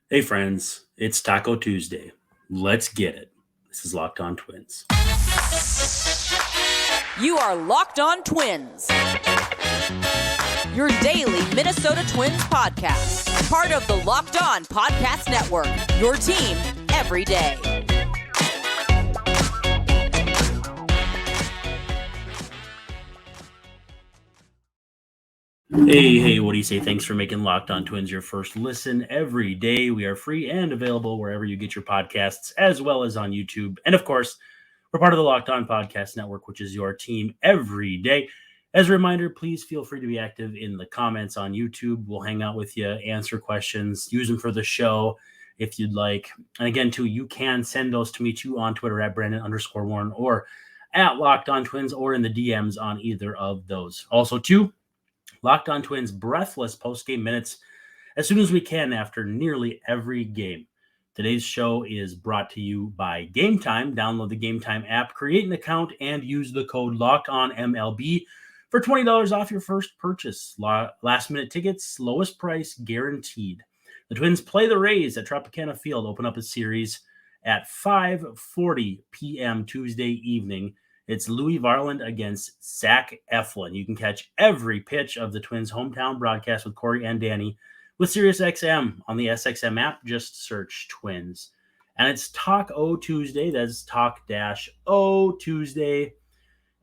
Hey friends, it's Taco Tuesday. Let's get it. This is Locked On Twins. You are Locked On Twins, your daily Minnesota Twins podcast, part of the Locked On Podcast Network, your team every day. Hey, what do you say? Thanks for making Locked On Twins your first listen every day. We are free and available wherever you get your podcasts, as well as on YouTube. And of course, we're part of the Locked On Podcast Network, which is your team every day. As a reminder, please feel free to be active in the comments on YouTube. We'll hang out with you, answer questions, use them for the show if you'd like. And again, too, you can send those to me too on Twitter at Brandon_Warren or at Locked On Twins or in the DMs on either of those. Also, too, Locked On Twins breathless post-game minutes as soon as we can after nearly every game. Today's show is brought to you by Gametime. Download the Gametime app, create an account, and use the code LOCKEDONMLB for $20 off your first purchase. Last-minute tickets, lowest price guaranteed. The Twins play the Rays at Tropicana Field, open up a series at 5:40 p.m. Tuesday evening. It's Louis Varland against Zach Eflin. You can catch every pitch of the Twins' hometown broadcast with Corey and Danny with SiriusXM on the SXM app. Just search Twins. And it's Talk O Tuesday. That's Talk-O Tuesday.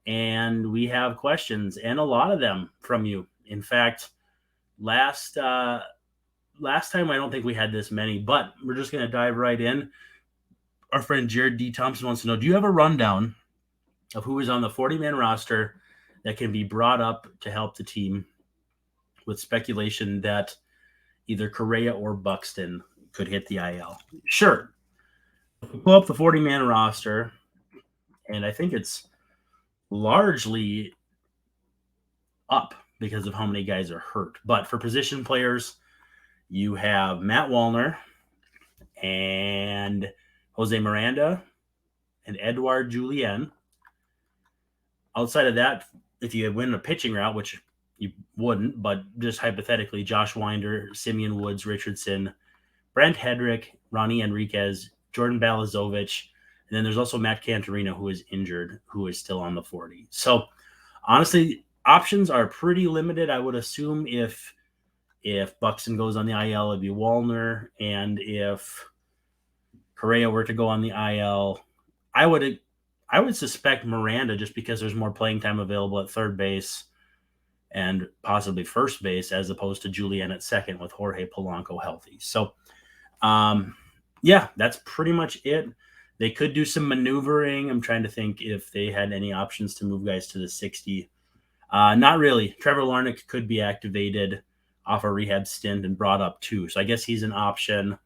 And we have questions, and a lot of them from you. In fact, last time I don't think we had this many, but we're just going to dive right in. Our friend Jared D. Thompson wants to know, do you have a rundown of who is on the 40-man roster that can be brought up to help the team, with speculation that either Correa or Buxton could hit the IL? Sure. Pull up the 40-man roster, and I think it's largely up because of how many guys are hurt. But for position players, you have Matt Wallner and Jose Miranda and Edouard Julien. Outside of that, if you win a pitching route, which you wouldn't, but just hypothetically, Josh Winder, Simeon Woods, Richardson, Brent Hedrick, Ronnie Enriquez, Jordan Balazovic, and then there's also Matt Cantorino, who is injured, who is still on the 40. So honestly, options are pretty limited. I would assume if Buxton goes on the IL, it'd be Wallner, and if Correa were to go on the IL, I would suspect Miranda, just because there's more playing time available at third base and possibly first base, as opposed to Julien at second with Jorge Polanco healthy. So, yeah, that's pretty much it. They could do some maneuvering. I'm trying to think if they had any options to move guys to the 60. Not really. Trevor Larnach could be activated off a rehab stint and brought up too. So I guess he's an option.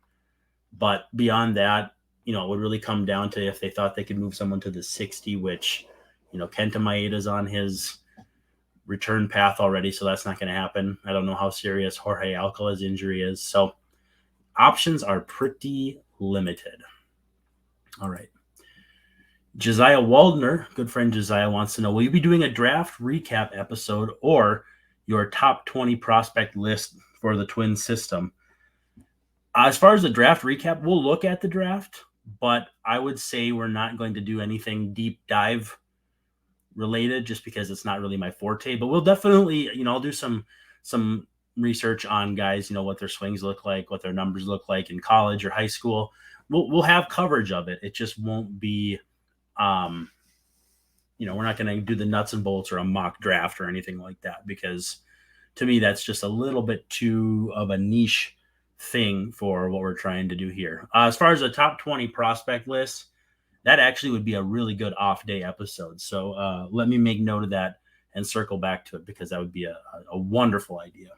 But beyond that, it would really come down to if they thought they could move someone to the 60, which, Kenta Maeda's on his return path already, so that's not going to happen. I don't know how serious Jorge Alcala's injury is. So options are pretty limited. All right. Josiah Waldner, good friend Josiah, wants to know, will you be doing a draft recap episode or your top 20 prospect list for the Twins system? As far as the draft recap, we'll look at the draft, but I would say we're not going to do anything deep dive related, just because it's not really my forte. But we'll definitely, I'll do some research on guys, what their swings look like, what their numbers look like in college or high school. We'll have coverage of it. It just won't be, we're not going to do the nuts and bolts or a mock draft or anything like that, because to me, that's just a little bit too of a niche thing for what we're trying to do here. As far as the top 20 prospect list, that actually would be a really good off day episode. So let me make note of that and circle back to it, because that would be a wonderful idea.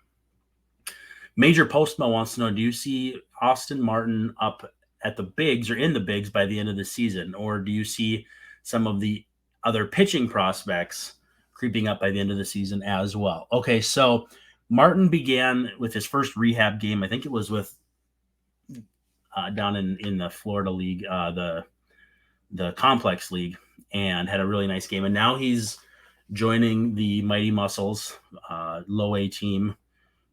Major Postma wants to know, do you see Austin Martin up at the bigs or in the bigs by the end of the season? Or do you see some of the other pitching prospects creeping up by the end of the season as well? Okay, so Martin began with his first rehab game. I think it was with down in the Florida League, the Complex League, and had a really nice game. And now he's joining the Mighty Muscles low A team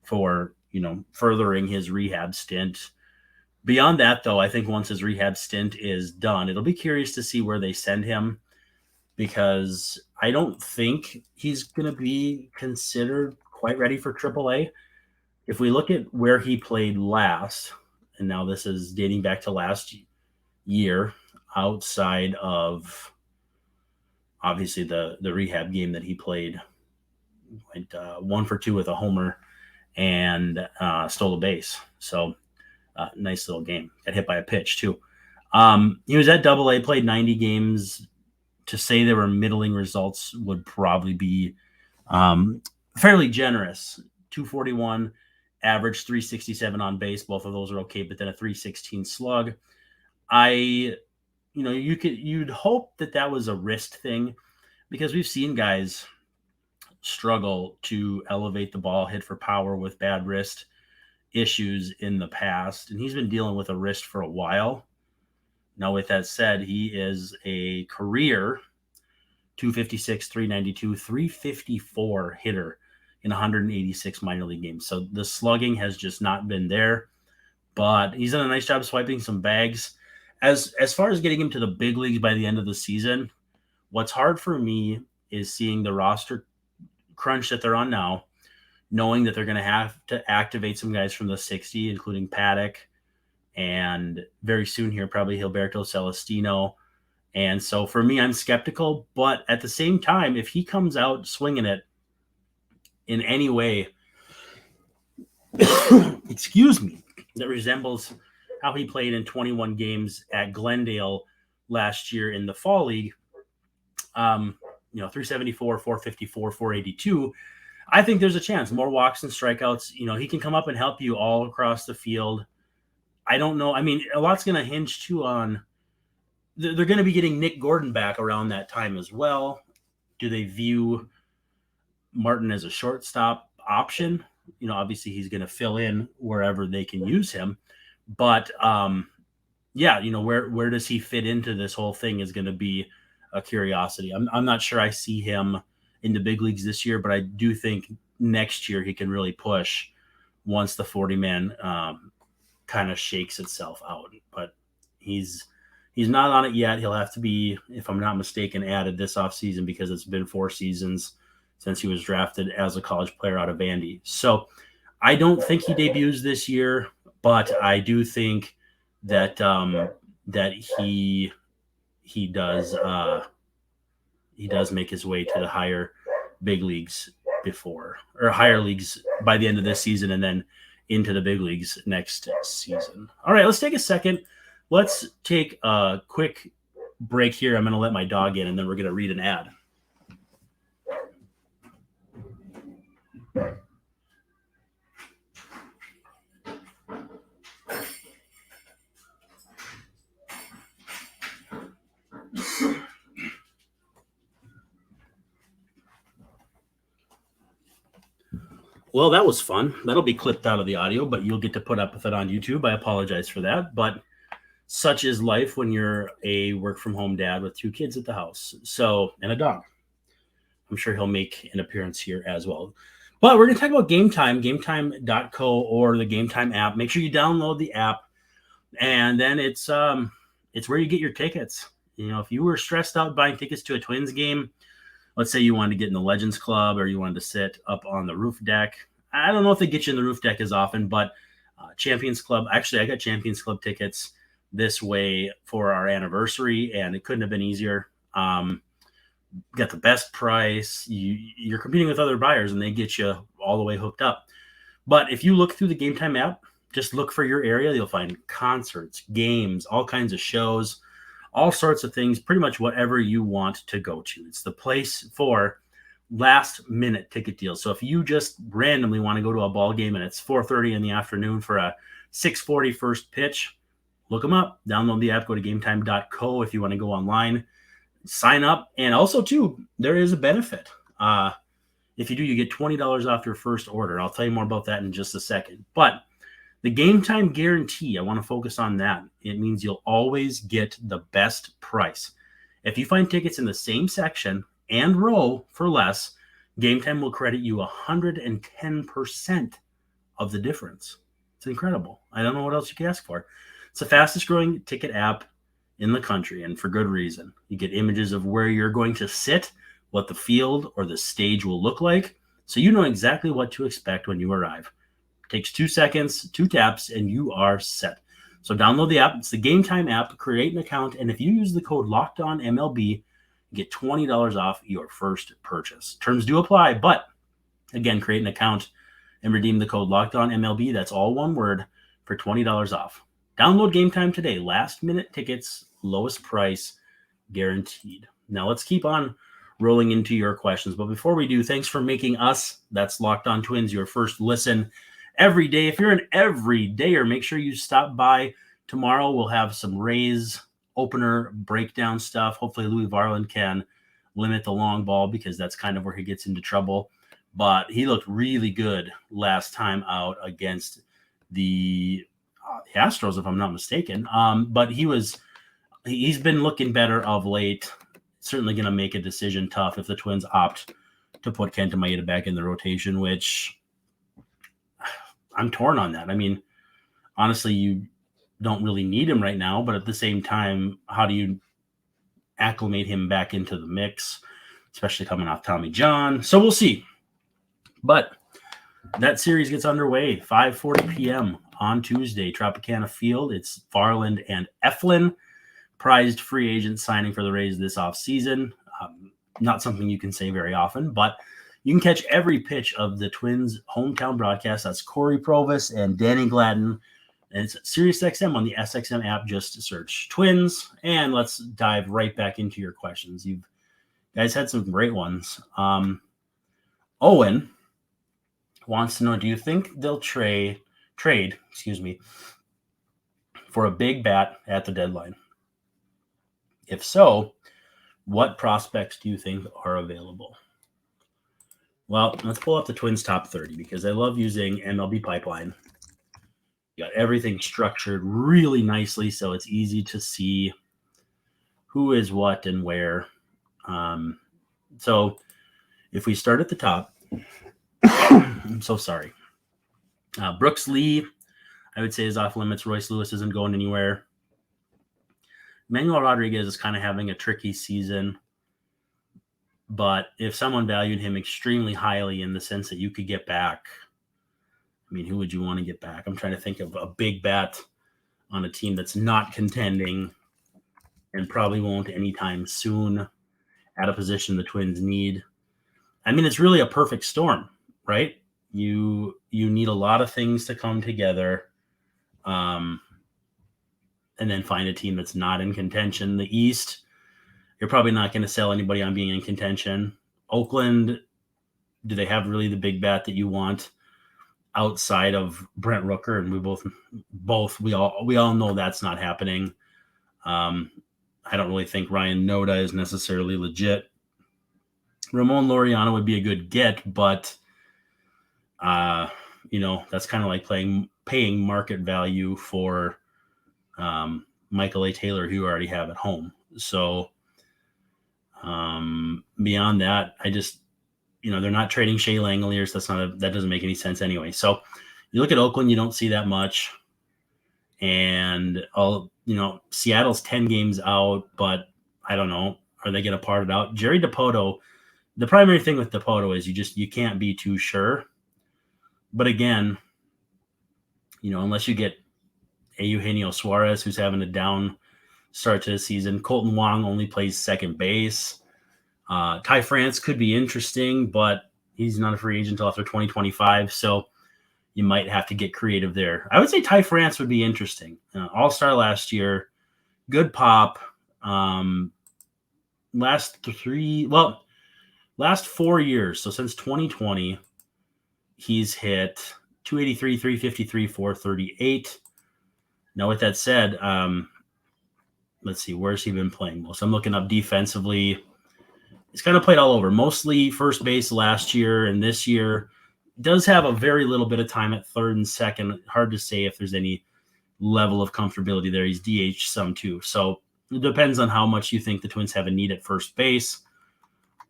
for, furthering his rehab stint. Beyond that, though, I think once his rehab stint is done, it'll be curious to see where they send him, because I don't think he's going to be considered quite ready for AAA. If we look at where he played last, and now this is dating back to last year, outside of obviously the rehab game that he played, went 1 for 2 with a homer and stole a base. So nice little game. Got hit by a pitch too. He was at AA, played 90 games. To say there were middling results would probably be fairly generous. 241 average, 367 on base. Both of those are okay, but then a 316 slug. You'd hope that was a wrist thing, because we've seen guys struggle to elevate the ball, hit for power with bad wrist issues in the past, and he's been dealing with a wrist for a while. Now, with that said, he is a career 256, 392, 354 hitter in 186 minor league games. So the slugging has just not been there, but he's done a nice job swiping some bags. As far as getting him to the big leagues by the end of the season, what's hard for me is seeing the roster crunch that they're on now, knowing that they're going to have to activate some guys from the 60, including Paddock, and very soon here, probably Gilberto Celestino. And so for me, I'm skeptical, but at the same time, if he comes out swinging it in any way, excuse me, that resembles how he played in 21 games at Glendale last year in the fall league, 374, 454, 482, I think there's a chance. More walks and strikeouts. He can come up and help you all across the field. I don't know. I mean, a lot's going to hinge too on, they're going to be getting Nick Gordon back around that time as well. Do they view Martin as a shortstop option? Obviously he's going to fill in wherever they can use him, but where does he fit into this whole thing is going to be a curiosity. I'm not sure I see him in the big leagues this year, but I do think next year he can really push once the 40-man kind of shakes itself out. But he's not on it yet. He'll have to be, if I'm not mistaken, added this offseason, because it's been 4 seasons since he was drafted as a college player out of Vandy. So I don't think he debuts this year, but I do think that that he does make his way to the higher big leagues higher leagues by the end of this season, and then into the big leagues next season. All right, let's take a second. Let's take a quick break here. I'm going to let my dog in, and then we're going to read an ad. Well, that was fun. That'll be clipped out of the audio, but you'll get to put up with it on YouTube. I apologize for that, but such is life when you're a work-from-home dad with 2 kids at the house, and a dog. I'm sure he'll make an appearance here as well. But we're going to talk about Gametime, gametime.co, or the Gametime app. Make sure you download the app, and then it's where you get your tickets. If you were stressed out buying tickets to a Twins game, let's say you wanted to get in the Legends Club, or you wanted to sit up on the roof deck. I don't know if they get you in the roof deck as often, but Champions Club, actually, I got Champions Club tickets this way for our anniversary, and it couldn't have been easier. Got the best price. You're competing with other buyers, and they get you all the way hooked up. But if you look through the Gametime app, just look for your area. You'll find concerts, games, all kinds of shows, all sorts of things, pretty much whatever you want to go to. It's the place for last-minute ticket deals. So if you just randomly want to go to a ball game and it's 4:30 in the afternoon for a 6:40 first pitch, look them up. Download the app. Go to gametime.co if you want to go online. Sign up. And also, too, there is a benefit. If you do, you get $20 off your first order. I'll tell you more about that in just a second. But the Gametime guarantee, I want to focus on that. It means you'll always get the best price. If you find tickets in the same section and row for less, Gametime will credit you 110% of the difference. It's incredible. I don't know what else you can ask for. It's the fastest growing ticket app in the country, and for good reason. You get images of where you're going to sit, what the field or the stage will look like, so you know exactly what to expect when you arrive. It takes 2 seconds, 2 taps, and you are set. So download the app. It's the Gametime app. Create an account, and if you use the code LOCKEDONMLB, you get $20 off your first purchase. Terms do apply, but again, create an account and redeem the code LOCKEDONMLB. That's all one word for $20 off. Download Gametime today. Last-minute tickets, lowest price, guaranteed. Now let's keep on rolling into your questions. But before we do, thanks for making us, that's Locked On Twins, your first listen every day. If you're an everydayer, make sure you stop by tomorrow. We'll have some Rays opener breakdown stuff. Hopefully Louis Varland can limit the long ball because that's kind of where he gets into trouble. But he looked really good last time out against the Astros, if I'm not mistaken. But he's been looking better of late. Certainly going to make a decision tough if the Twins opt to put Kenta Maeda back in the rotation, which I'm torn on that. I mean, honestly, you don't really need him right now, but at the same time, how do you acclimate him back into the mix, especially coming off Tommy John? So we'll see. But that series gets underway 5:40 p.m. on Tuesday, Tropicana Field. It's Varland and Eflin, prized free agent signing for the Rays this offseason. Not something you can say very often, but you can catch every pitch of the Twins' hometown broadcast. That's Corey Provis and Danny Gladden. And it's SiriusXM on the SXM app. Just search Twins. And let's dive right back into your questions. You guys had some great ones. Owen wants to know, do you think they'll trade for a big bat at the deadline? If so, what prospects do you think are available? Well, let's pull up the Twins top 30 because I love using MLB Pipeline. You got everything structured really nicely, so it's easy to see who is what and where. So if we start at the top, I'm so sorry. Brooks Lee, I would say, is off limits. Royce Lewis isn't going anywhere. Manuel Rodriguez is kind of having a tricky season. But if someone valued him extremely highly in the sense that you could get back, I mean, who would you want to get back? I'm trying to think of a big bat on a team that's not contending and probably won't anytime soon at a position the Twins need. I mean, it's really a perfect storm, right? You need a lot of things to come together, and then find a team that's not in contention. The East, you're probably not going to sell anybody on being in contention. Oakland, do they have really the big bat that you want outside of Brent Rooker? And we all know that's not happening. I don't really think Ryan Noda is necessarily legit. Ramon Laureano would be a good get, but that's kind of like paying market value for Michael A. Taylor, who you already have at home. So beyond that, I just, they're not trading Shea Langoliers. That doesn't make any sense anyway. So you look at Oakland, you don't see that much. And Seattle's 10 games out, but I don't know. Are they going to part it out? Jerry DiPoto, the primary thing with DiPoto is you can't be too sure. But again, unless you get a Eugenio Suarez, who's having a down start to the season. Colton Wong only plays second base. Ty France could be interesting, but he's not a free agent until after 2025, so you might have to get creative there. I would say Ty France would be interesting. All-star last year, good pop. Last 4 years, so since 2020, he's hit 283, 353, 438. Now, with that said, let's see, where's he been playing most? I'm looking up defensively. He's kind of played all over, mostly first base last year, and this year does have a very little bit of time at third and second. Hard to say if there's any level of comfortability there. He's DH some too. So it depends on how much you think the Twins have a need at first base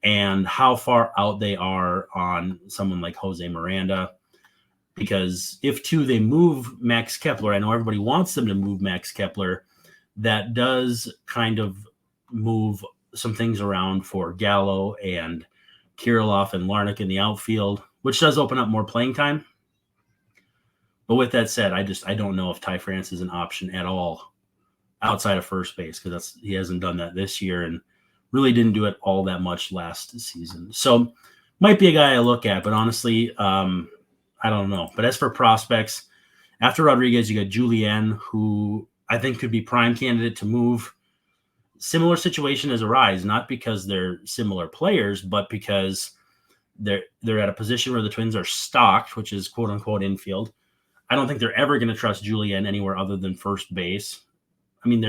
and how far out they are on someone like Jose Miranda. because if they move Max Kepler, I know everybody wants them to move Max Kepler. That does kind of move some things around for Gallo and Kirilloff and Larnach in the outfield, which does open up more playing time. But with that said, I don't know if Ty France is an option at all outside of first base, because he hasn't done that this year and really didn't do it all that much last season. So might be a guy I look at, but honestly, I don't know. But as for prospects, after Rodriguez, you got Julien, who I think could be prime candidate to move. Similar situation as Arise, not because they're similar players, but because they're at a position where the Twins are stocked, which is quote unquote infield. I don't think they're ever going to trust Julien anywhere other than first base. I mean,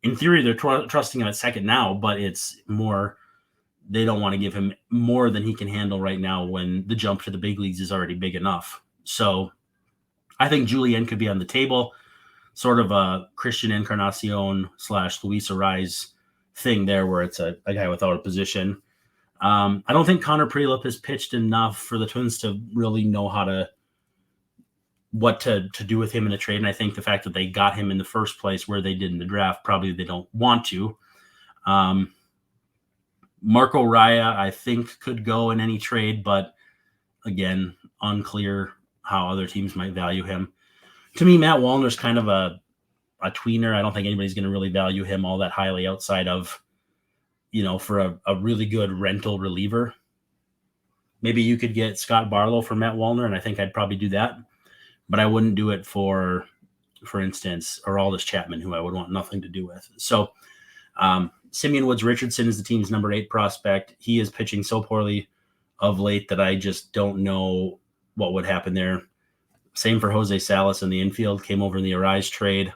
in theory, they're trusting him at second now, but it's more, they don't want to give him more than he can handle right now when the jump to the big leagues is already big enough. So I think Julien could be on the table, sort of a Christian Encarnacion / Luis Arise thing there, where it's a guy without a position. I don't think Connor Prelip has pitched enough for the Twins to really know what to do with him in a trade. And I think the fact that they got him in the first place where they did in the draft, probably they don't want to. Marco Raya, I think, could go in any trade, but again, unclear how other teams might value him. To me, Matt Wallner's kind of a tweener. I don't think anybody's going to really value him all that highly outside of, for a really good rental reliever. Maybe you could get Scott Barlow for Matt Wallner, and I think I'd probably do that. But I wouldn't do it for instance, Aroldis Chapman, who I would want nothing to do with. So Simeon Woods Richardson is the team's number 8 prospect. He is pitching so poorly of late that I just don't know what would happen there. Same for Jose Salas in the infield, came over in the Arise trade.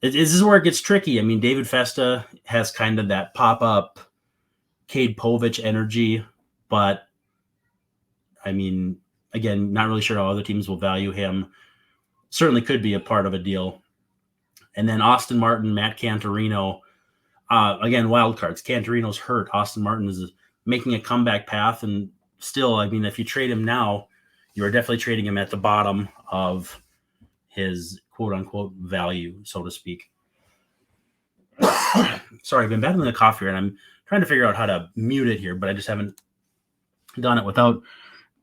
This is where it gets tricky. I mean, David Festa has kind of that pop-up Cade Povich energy, but I mean, again, not really sure how other teams will value him. Certainly could be a part of a deal. And then Austin Martin, Matt Cantorino. Again, wild cards. Cantorino's hurt. Austin Martin is making a comeback path. And still, I mean, if you trade him now, you are definitely trading him at the bottom of his quote-unquote value, so to speak. Sorry, I've been battling a cough here, and I'm trying to figure out how to mute it here, but I just haven't done it without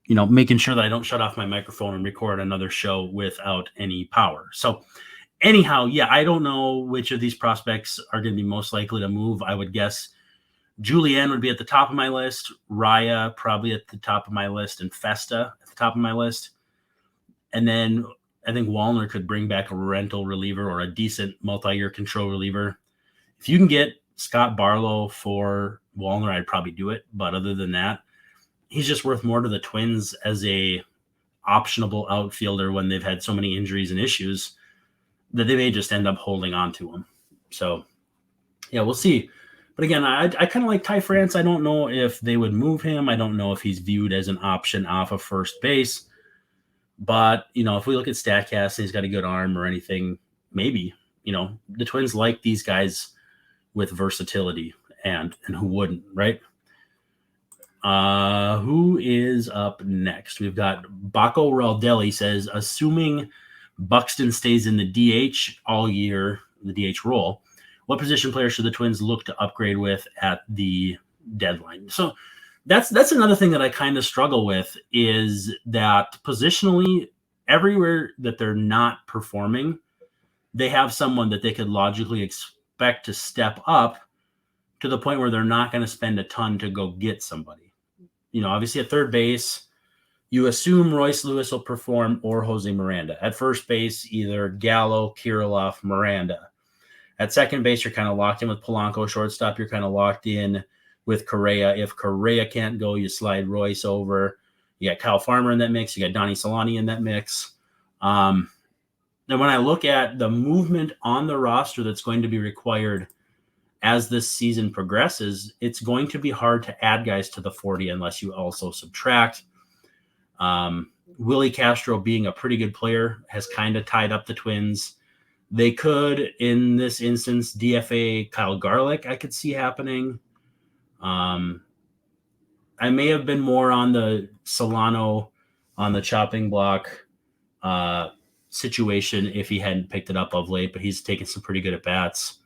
making sure that I don't shut off my microphone and record another show without any power. So anyhow, yeah, I don't know which of these prospects are going to be most likely to move. I would guess Julien would be at the top of my list, Raya probably at the top of my list, and Festa at the top of my list. And then I think Wallner could bring back a rental reliever or a decent multi-year control reliever. If you can get Scott Barlow for Wallner, I'd probably do it. But other than that, he's just worth more to the Twins as a optionable outfielder when they've had so many injuries and issues that they may just end up holding on to him. So, yeah, we'll see. But again, I kind of like Ty France. I don't know if they would move him. I don't know if he's viewed as an option off of first base. But, if we look at StatCast and he's got a good arm or anything, maybe, the Twins like these guys with versatility, and who wouldn't, right? Who is up next? We've got Baco Raldelli says, assuming Buxton stays in the DH all year, the DH role, what position player should the Twins look to upgrade with at the deadline? So that's another thing that I kind of struggle with, is that positionally, everywhere that they're not performing, they have someone that they could logically expect to step up to the point where they're not going to spend a ton to go get somebody. Obviously at third base, you assume Royce Lewis will perform or Jose Miranda. At first base, either Gallo, Kirilloff, Miranda. At second base, you're kind of locked in with Polanco. Shortstop, you're kind of locked in with Correa. If Correa can't go, you slide Royce over. You got Kyle Farmer in that mix. You got Donnie Solani in that mix. And when I look at the movement on the roster that's going to be required as this season progresses, it's going to be hard to add guys to the 40 unless you also subtract. Willie Castro, being a pretty good player, has kind of tied up the Twins. They could, in this instance, DFA Kyle Garlick, I could see happening. I may have been more on the Solano on the chopping block situation if he hadn't picked it up of late, but he's taken some pretty good at bats.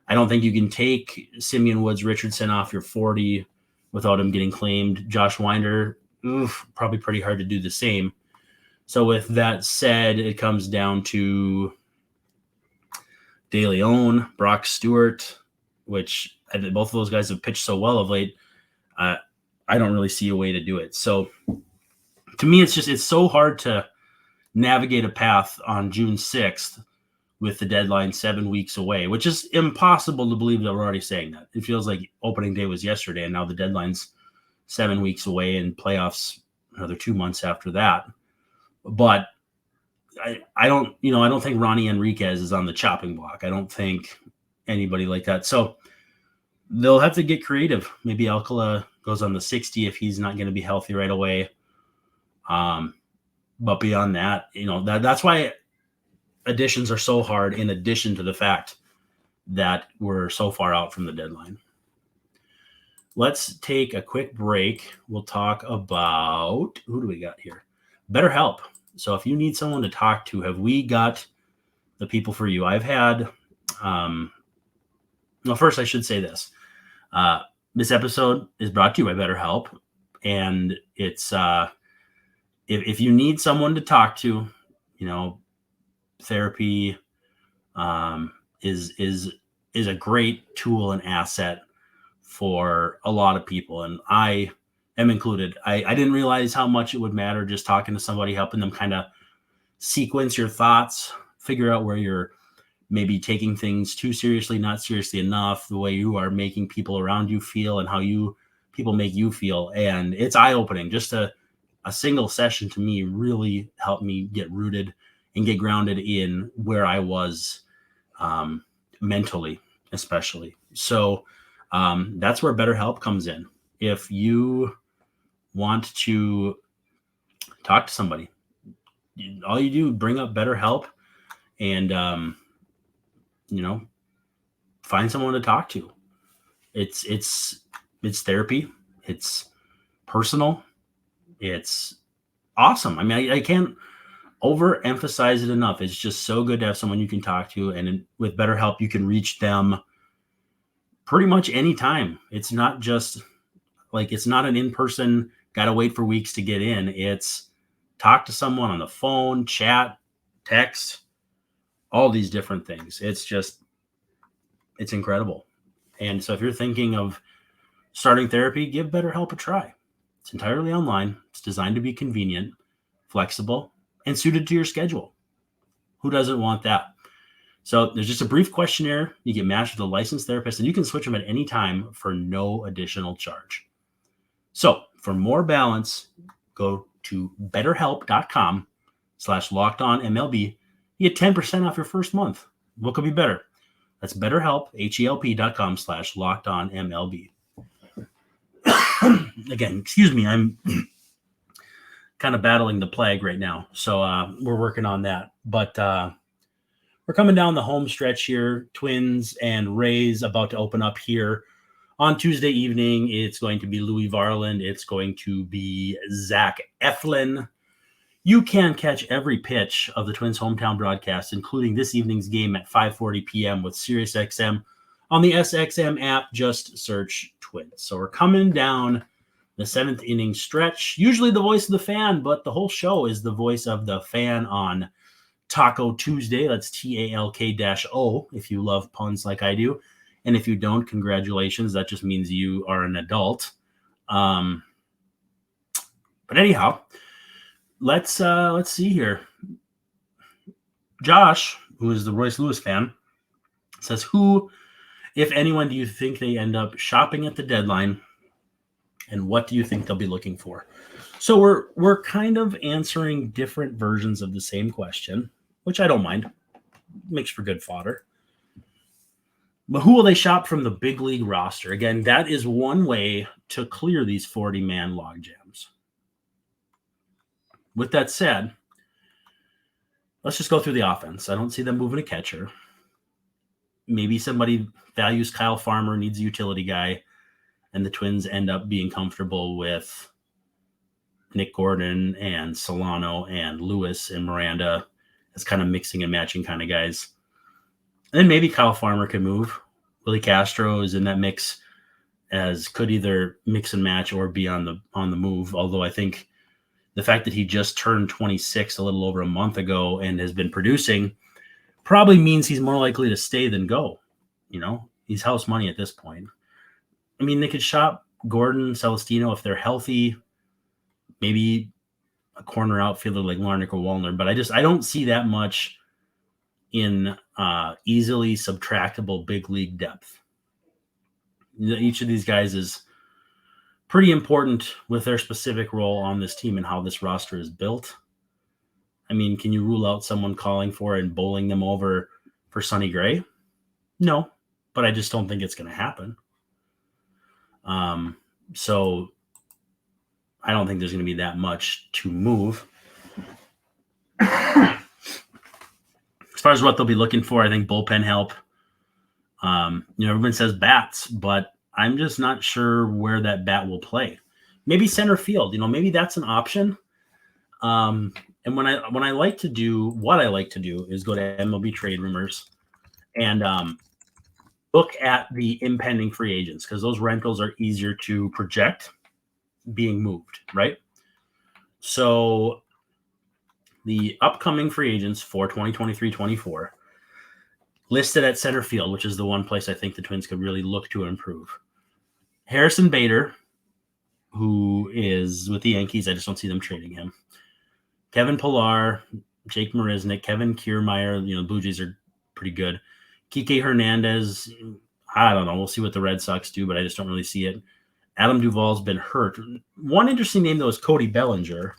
I don't think you can take Simeon Woods Richardson off your 40 without him getting claimed. Josh Winder, probably pretty hard to do the same. So with that said, it comes down to De Leon, Brock Stewart, which both of those guys have pitched so well of late. I don't really see a way to do it. So to me, it's so hard to navigate a path on June 6th with the deadline 7 weeks away, which is impossible to believe that we're already saying that. It feels like opening day was yesterday, and now the deadline's 7 weeks away and playoffs another 2 months after that. But I don't think Ronnie Enriquez is on the chopping block. I don't think anybody like that. So they'll have to get creative. Maybe Alcala goes on the 60 if he's not going to be healthy right away. But beyond that, that's why additions are so hard, in addition to the fact that we're so far out from the deadline. Let's take a quick break. We'll talk about, who do we got here? BetterHelp. So if you need someone to talk to, have we got the people for you? I've had, first I should say this. This episode is brought to you by BetterHelp. And it's, if you need someone to talk to, therapy is a great tool and asset for a lot of people, and I am included. I didn't realize how much it would matter just talking to somebody, helping them kind of sequence your thoughts, figure out where you're maybe taking things too seriously, not seriously enough, the way you are making people around you feel, and how people make you feel. And it's eye-opening. Just a single session to me really helped me get rooted and get grounded in where I was mentally, especially. So that's where BetterHelp comes in. If you want to talk to somebody, all you do, bring up BetterHelp and, find someone to talk to. It's therapy. It's personal. It's awesome. I mean, I can't overemphasize it enough. It's just so good to have someone you can talk to. And with BetterHelp, you can reach them pretty much anytime. It's not just like, it's not an in-person, got to wait for weeks to get in. It's talk to someone on the phone, chat, text, all these different things. It's incredible. And so if you're thinking of starting therapy, give BetterHelp a try. It's entirely online. It's designed to be convenient, flexible, and suited to your schedule. Who doesn't want that? So there's just a brief questionnaire. You get matched with a licensed therapist, and you can switch them at any time for no additional charge. So for more balance, go to betterhelp.com/lockedonmlb. You get 10% off your first month. What could be better? That's BetterHelp, HELP.com/lockedonmlb. Again, excuse me, I'm kind of battling the plague right now. So we're working on that. But we're coming down the home stretch here. Twins and Rays about to open up here on Tuesday evening. It's going to be Louis Varland. It's going to be Zach Eflin. You can catch every pitch of the Twins hometown broadcast, including this evening's game at 5:40 p.m. with SiriusXM on the SXM app. Just search Twins. So we're coming down the seventh inning stretch. Usually the voice of the fan, but the whole show is the voice of the fan on Taco Tuesday. That's TALK-O if you love puns like I do. And if you don't, congratulations. That just means you are an adult. But anyhow, let's see here. Josh, who is the Royce Lewis fan, says, who, if anyone, do you think they end up shopping at the deadline? And what do you think they'll be looking for? So we're kind of answering different versions of the same question, which I don't mind. Makes for good fodder. But who will they shop from the big league roster? Again, that is one way to clear these 40-man log jams. With that said, let's just go through the offense. I don't see them moving a catcher. Maybe somebody values Kyle Farmer, needs a utility guy, and the Twins end up being comfortable with Nick Gordon and Solano and Lewis and Miranda as kind of mixing and matching kind of guys. And then maybe Kyle Farmer could move. Willie Castro is in that mix, as could either mix and match or be on the move. Although I think the fact that he just turned 26 a little over a month ago and has been producing probably means he's more likely to stay than go. He's house money at this point. I mean, they could shop Gordon, Celestino if they're healthy, maybe a corner outfielder like Larnick or Wallner, but I don't see that much in easily subtractable big league depth. Each of these guys is pretty important with their specific role on this team and how this roster is built. I mean, can you rule out someone calling for and bowling them over for Sonny Gray? No, but I just don't think it's going to happen. So I don't think there's going to be that much to move. As far as what they'll be looking for, I think bullpen help. Everyone says bats, but I'm just not sure where that bat will play. Maybe center field, maybe that's an option. And what I like to do is go to MLB Trade Rumors and look at the impending free agents, because those rentals are easier to project being moved, right? So the upcoming free agents for 2023-24 listed at center field, which is the one place I think the Twins could really look to improve. Harrison Bader, who is with the Yankees. I just don't see them trading him. Kevin Pillar, Jake Marisnick, Kevin Kiermaier. The Blue Jays are pretty good. Kike Hernandez, I don't know. We'll see what the Red Sox do, but I just don't really see it. Adam Duvall's been hurt. One interesting name, though, is Cody Bellinger.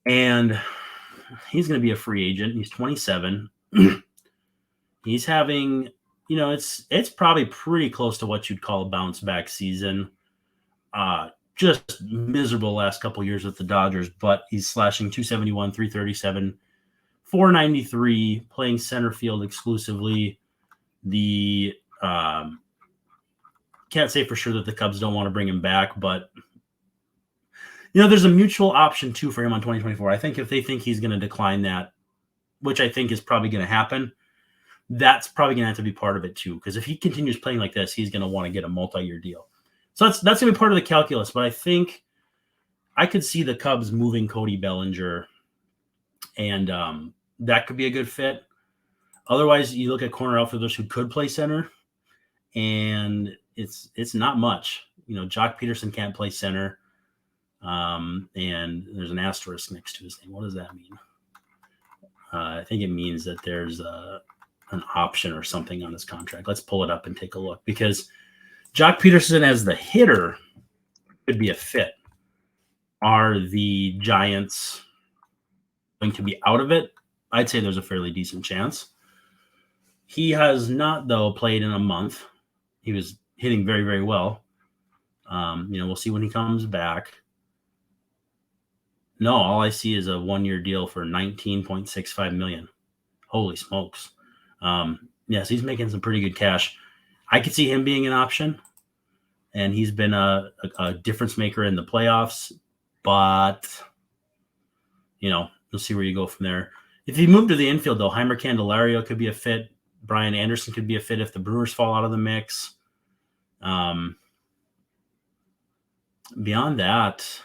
And he's going to be a free agent. He's 27. He's having, it's probably pretty close to what you'd call a bounce back season. Just miserable last couple years with the Dodgers, but he's slashing 271, 337, 493, playing center field exclusively. The can't say for sure that the Cubs don't want to bring him back, but there's a mutual option too for him on 2024. I think if they think he's going to decline that, which I think is probably going to happen, that's probably going to have to be part of it too. Because if he continues playing like this, he's going to want to get a multi-year deal. So that's going to be part of the calculus. But I think I could see the Cubs moving Cody Bellinger, and that could be a good fit. Otherwise, you look at corner outfielders who could play center, and it's not much. Jock Peterson can't play center, and there's an asterisk next to his name. What does that mean? I think it means that there's an option or something on his contract. Let's pull it up and take a look, because Jock Peterson as the hitter could be a fit. Are the Giants going to be out of it? I'd say there's a fairly decent chance. He has not, though, played in a month. He was hitting very, very well. We'll see when he comes back. No, all I see is a one-year deal for $19.65 million. Holy smokes. Yes, he's making some pretty good cash. I could see him being an option, and he's been a difference maker in the playoffs, but, you'll see where you go from there. If you move to the infield, though, Heimer Candelario could be a fit. Brian Anderson could be a fit if the Brewers fall out of the mix. Beyond that,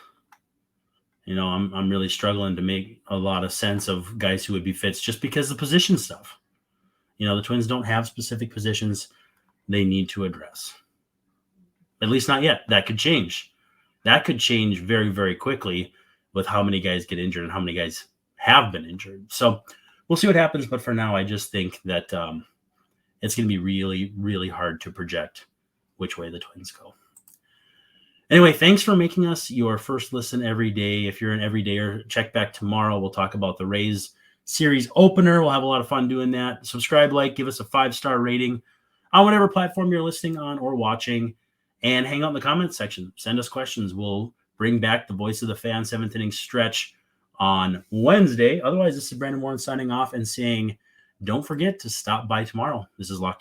I'm really struggling to make a lot of sense of guys who would be fits just because of the position stuff. The Twins don't have specific positions they need to address. At least not yet. That could change. That could change very, very quickly with how many guys get injured and how many guys have been injured. So we'll see what happens. But for now, I just think that it's going to be really, really hard to project which way the Twins go. Anyway, thanks for making us your first listen every day. If you're an everydayer, check back tomorrow. We'll talk about the Rays series opener. We'll have a lot of fun doing that. Subscribe, give us a 5-star rating on whatever platform you're listening on or watching, and hang out in the comments section. Send us questions. We'll bring back the Voice of the Fan 7th inning stretch on Wednesday. Otherwise, this is Brandon Warren signing off and saying, don't forget to stop by tomorrow. This is Locked